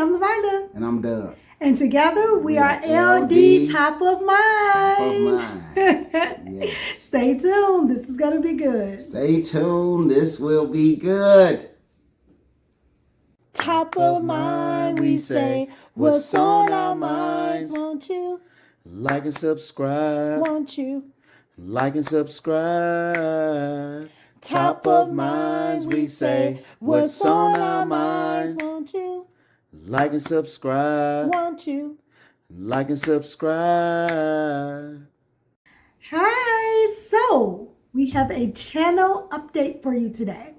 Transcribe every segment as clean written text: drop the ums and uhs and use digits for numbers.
I'm Lavonda. And I'm Doug. And together we are LD Top of Mind. Top of Mind. Yes. Stay tuned. This is going to be good. Stay tuned. This will be good. Top of mind, we say, what's on our minds? Won't you? Like and subscribe. Won't you? Like and subscribe. Top of minds, we say, what's on our minds? Won't you? Like and subscribe. Won't you? Like and subscribe. Hi, so we have a channel update for you today.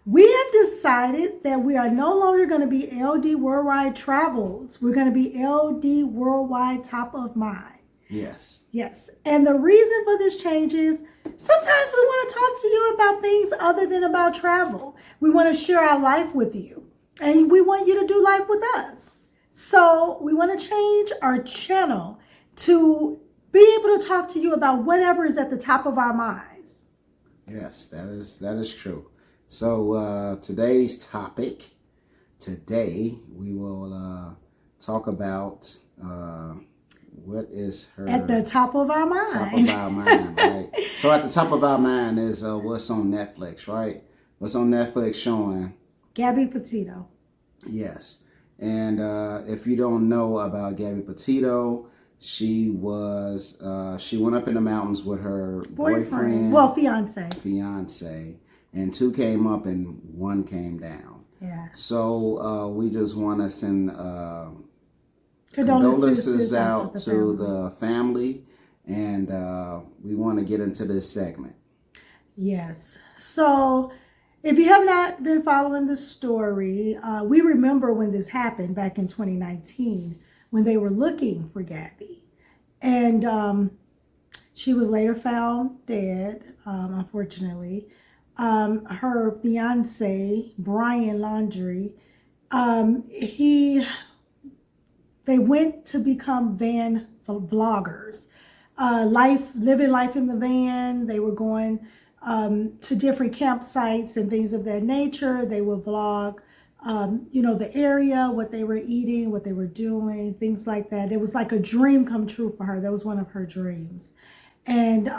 We have decided that we are no longer going to be LD Worldwide Travels. We're going to be LD Worldwide Top of Mind. Yes. Yes. And the reason for this change is sometimes we want to talk to you about things other than about travel. We want to share our life with you. And we want you to do life with us. So we want to change our channel to be able to talk to you about whatever is at the top of our minds. Yes, that is true. So today's topic, today we will talk about what is her... At the top of our mind. Top of our mind, right? So at the top of our mind is what's on Netflix, right? What's on Netflix showing... Gabby Petito. Yes. And if you don't know about Gabby Petito, she went up in the mountains with her boyfriend. Well, fiance. And 2 came up and 1 came down. Yeah. So we just want to send condolences out to the family. And we want to get into this segment. Yes. So... if you have not been following the story, we remember when this happened back in 2019 when they were looking for Gabby. And she was later found dead, unfortunately. Her fiance, Brian Laundrie, they went to become van vloggers. Living life in the van. They were going... to different campsites and things of that nature. They would vlog, the area, what they were eating, what they were doing, things like that. It was like a dream come true for her. That was one of her dreams. And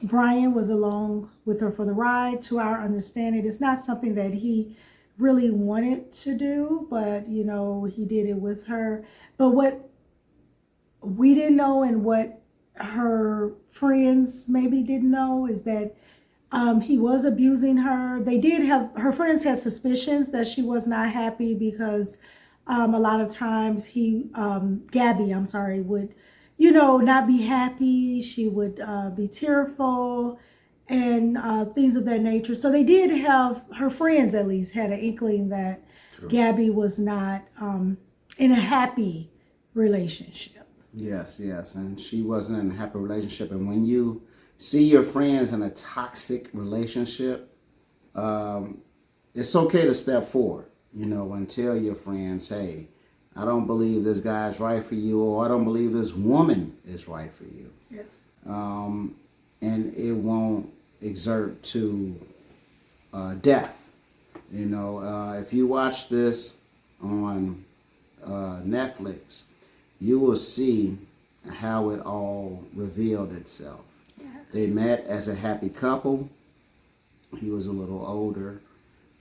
Brian was along with her for the ride. To our understanding, it's not something that he really wanted to do, but, he did it with her. But what we didn't know and what her friends maybe didn't know is that he was abusing her. Her friends had suspicions that she was not happy because a lot of times Gabby would, not be happy. She would be tearful and things of that nature. So they did have, her friends at least had an inkling that True. Gabby was not in a happy relationship. Yes, and she wasn't in a happy relationship. And when you see your friends in a toxic relationship, it's okay to step forward, and tell your friends, hey, I don't believe this guy's right for you, or I don't believe this woman is right for you. Yes. And it won't exert to death. If you watch this on Netflix, you will see how it all revealed itself. Yes. They met as a happy couple. He was a little older.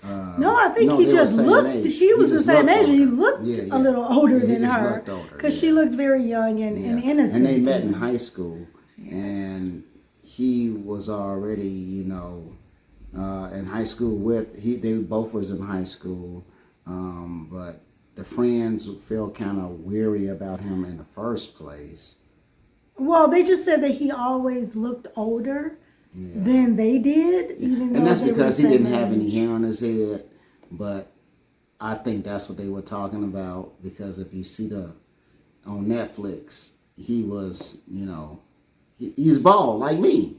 I think he just looked, he was the same age. He looked a little older than her. Because she looked very young and innocent. And they met in high school. Yes. And he was already, in high school they both was in high school. But the friends felt kind of weary about him in the first place. Well, they just said that he always looked older than they did. Even and that's because he didn't have any hair on his head. But I think that's what they were talking about. Because if you see on Netflix, he was, he's bald like me,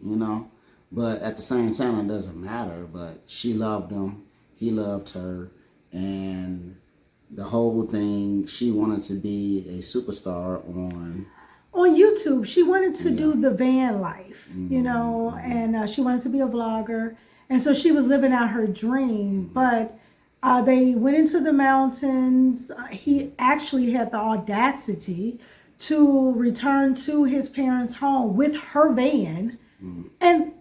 But at the same time, it doesn't matter. But she loved him. He loved her. And... the whole thing, she wanted to be a superstar on YouTube. She wanted to do the van life, and she wanted to be a vlogger. And so she was living out her dream. But They went into the mountains. He actually had the audacity to return to his parents' home with her van, and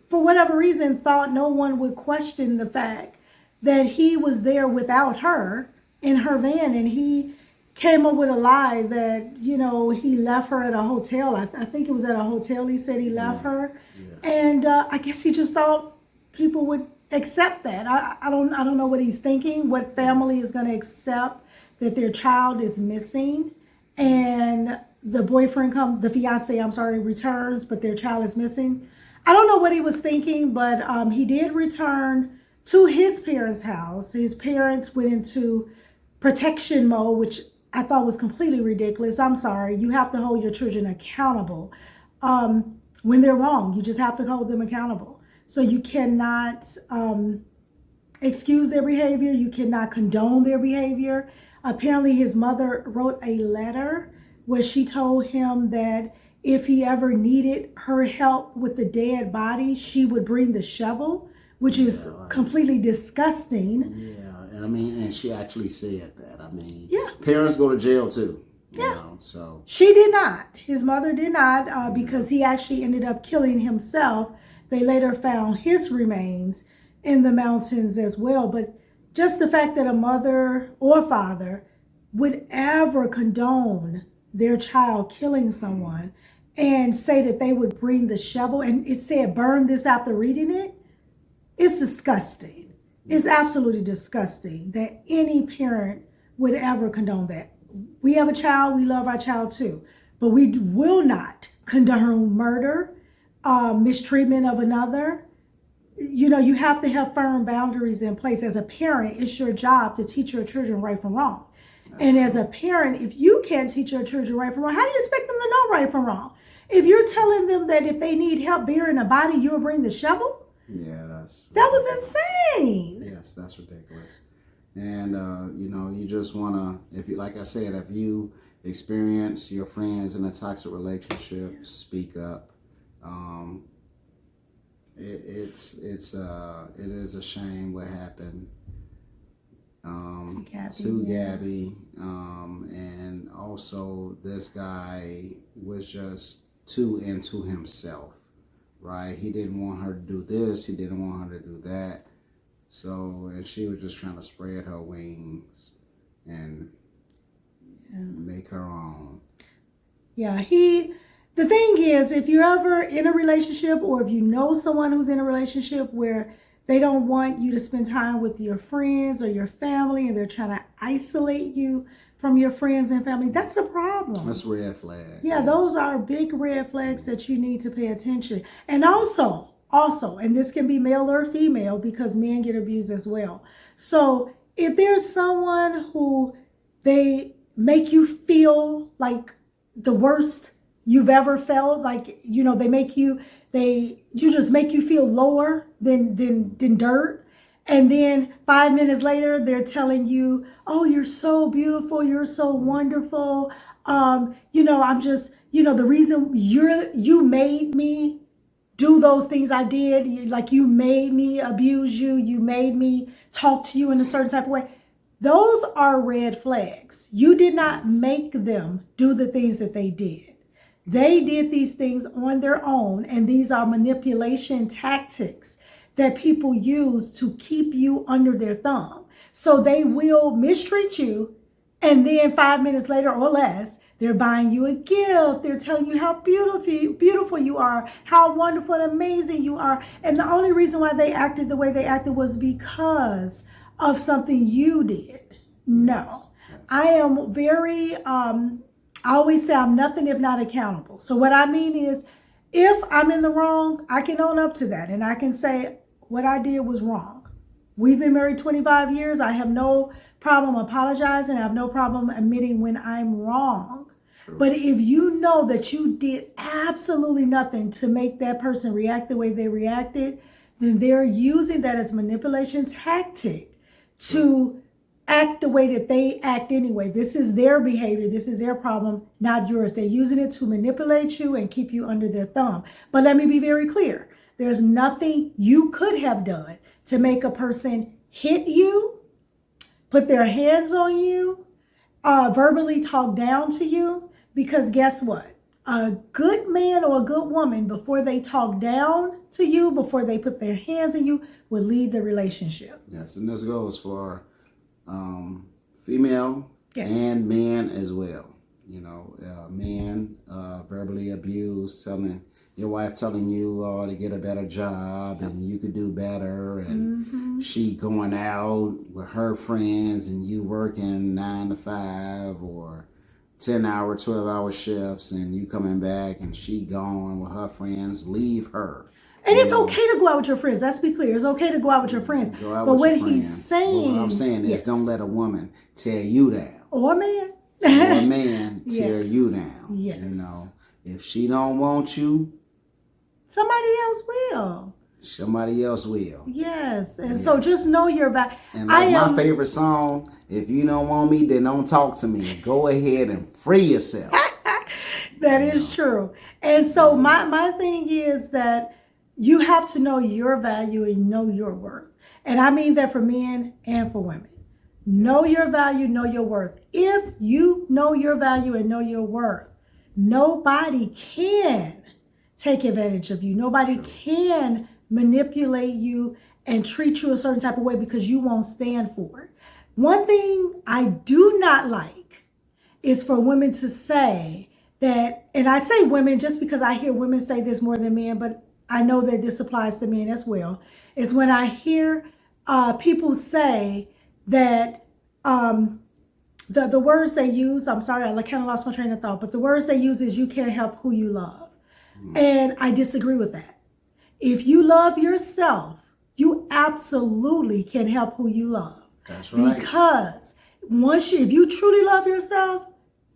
for whatever reason, thought no one would question the fact that he was there without her in her van, and he came up with a lie that he left her at a hotel. I think it was at a hotel. He said he left her, and I guess he just thought people would accept that. I don't know what he's thinking. What family is going to accept that their child is missing, and the fiance, I'm sorry, returns, but their child is missing. I don't know what he was thinking, but he did return to his parents' house. His parents went into protection mode, which I thought was completely ridiculous. I'm sorry. You have to hold your children accountable when they're wrong. You just have to hold them accountable. So you cannot excuse their behavior. You cannot condone their behavior. Apparently, his mother wrote a letter where she told him that if he ever needed her help with the dead body, she would bring the shovel, which is completely disgusting. Yeah, and I mean, and she actually said that. I mean, Yeah. parents go to jail too. You Yeah. know, so She did not. His mother did not, because he actually ended up killing himself. They later found his remains in the mountains as well. But just the fact that a mother or father would ever condone their child killing someone and say that they would bring the shovel, and it said burn this after reading it, it's disgusting. It's absolutely disgusting that any parent would ever condone that. We have a child, we love our child too, but we will not condone murder, mistreatment of another. You have to have firm boundaries in place. As a parent, it's your job to teach your children right from wrong. And as a parent, if you can't teach your children right from wrong, how do you expect them to know right from wrong? If you're telling them that if they need help burying a body, you'll bring the shovel? yeah, That was insane. yes, that's ridiculous. And you just wanna, if you, like I said, if you experience your friends in a toxic relationship, speak up. It is a shame what happened to Gabby, and also this guy was just too into himself, right? He didn't want her to do this, he didn't want her to do that, so, and she was just trying to spread her wings and make her own. Yeah, the thing is, if you're ever in a relationship, or if you know someone who's in a relationship where they don't want you to spend time with your friends or your family, and they're trying to isolate you from your friends and family, that's a problem. That's a red flag. Yeah, yes. Those are big red flags that you need to pay attention. And also, and this can be male or female, because men get abused as well. So if there's someone who they make you feel like the worst you've ever felt, like they just make you feel lower than dirt, and then 5 minutes later they're telling you, oh, you're so beautiful, you're so wonderful, I'm just, the reason you made me do those things I did, like you made me abuse you, you made me talk to you in a certain type of way. Those are red flags. You did not make them do the things that they did. They did these things on their own, and these are manipulation tactics that people use to keep you under their thumb. So they will mistreat you, and then 5 minutes later or less, they're buying you a gift. They're telling you how beautiful you are, how wonderful and amazing you are. And the only reason why they acted the way they acted was because of something you did. No. Yes. I am very, I always say I'm nothing if not accountable. So what I mean is, if I'm in the wrong, I can own up to that. And I can say what I did was wrong. We've been married 25 years. I have no problem apologizing. I have no problem admitting when I'm wrong. True. But if you know that you did absolutely nothing to make that person react the way they reacted, then they're using that as manipulation tactic to act the way that they act anyway. This is their behavior. This is their problem, not yours. They're using it to manipulate you and keep you under their thumb. But let me be very clear. There's nothing you could have done to make a person hit you put their hands on you, verbally talk down to you, because guess what? A good man or a good woman, before they talk down to you, before they put their hands on you, will leave the relationship. Yes, and this goes for female and men as well. You know, men verbally abused, telling your wife, telling you to get a better job and you could do better, and she going out with her friends and you working 9 to 5 or 10-hour, 12-hour shifts, and you coming back and she gone with her friends. Leave her. And it's okay to go out with your friends. Let's be clear. It's okay to go out with your friends. Go out but with when your he's friends. saying, But what I'm saying is, yes, don't let a woman tear you down. or a man, Or a man tear Yes. you down. Yes. You know, if she don't want you, somebody else will. somebody else will. Yes. And so just know your value. And like my favorite song, if you don't want me, then don't talk to me. Go ahead and free yourself. That is true. And so my thing is that you have to know your value and know your worth. And I mean that for men and for women. Know your value, know your worth. If you know your value and know your worth, nobody can take advantage of you. Nobody can manipulate you and treat you a certain type of way because you won't stand for it. One thing I do not like is for women to say that, and I say women just because I hear women say this more than men, but I know that this applies to men as well, is when I hear people say that the words they use, I'm sorry, I kind of lost my train of thought, but the words they use is you can't help who you love. And I disagree with that. If you love yourself, you absolutely can help who you love. That's right. Because if you truly love yourself,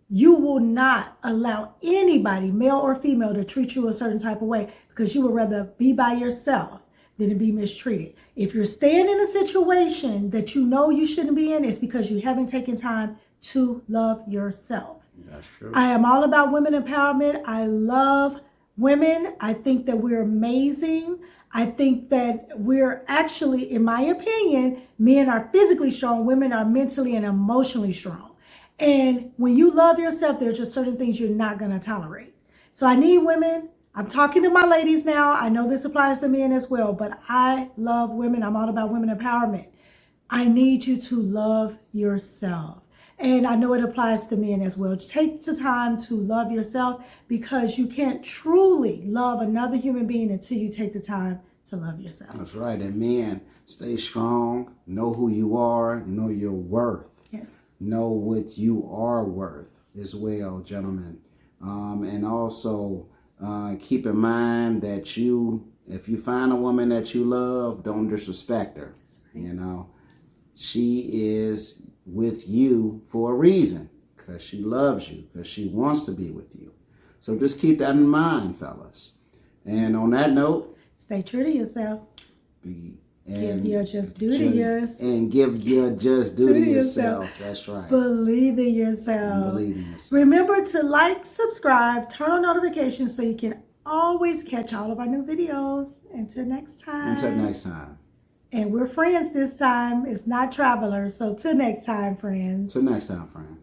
you will not allow anybody, male or female, to treat you a certain type of way, because you would rather be by yourself than to be mistreated. If you're staying in a situation that you know you shouldn't be in, it's because you haven't taken time to love yourself. That's true. I am all about women empowerment. I love women. I think that we're amazing. I think that we're actually, in my opinion, men are physically strong, women are mentally and emotionally strong. And when you love yourself, there's just certain things you're not going to tolerate. So I need women. I'm talking to my ladies now. I know this applies to men as well, but I love women. I'm all about women empowerment. I need you to love yourself. And I know it applies to men as well. Take the time to love yourself, because you can't truly love another human being until you take the time to love yourself. That's right. And men, stay strong. Know who you are. Know your worth. Yes. Know what you are worth as well, gentlemen. And also keep in mind that if you find a woman that you love, don't disrespect her. Right. You know, she is with you for a reason, because she loves you, because she wants to be with you. So just keep that in mind, fellas. And on that note, stay true to yourself. Give your just due to yours. And give your just due to yourself. That's right. Believe in yourself. Believe in yourself. Remember to like, subscribe, turn on notifications so you can always catch all of our new videos. Until next time. Until next time. And we're friends this time. It's not travelers. So till next time, friends. Till next time, friend.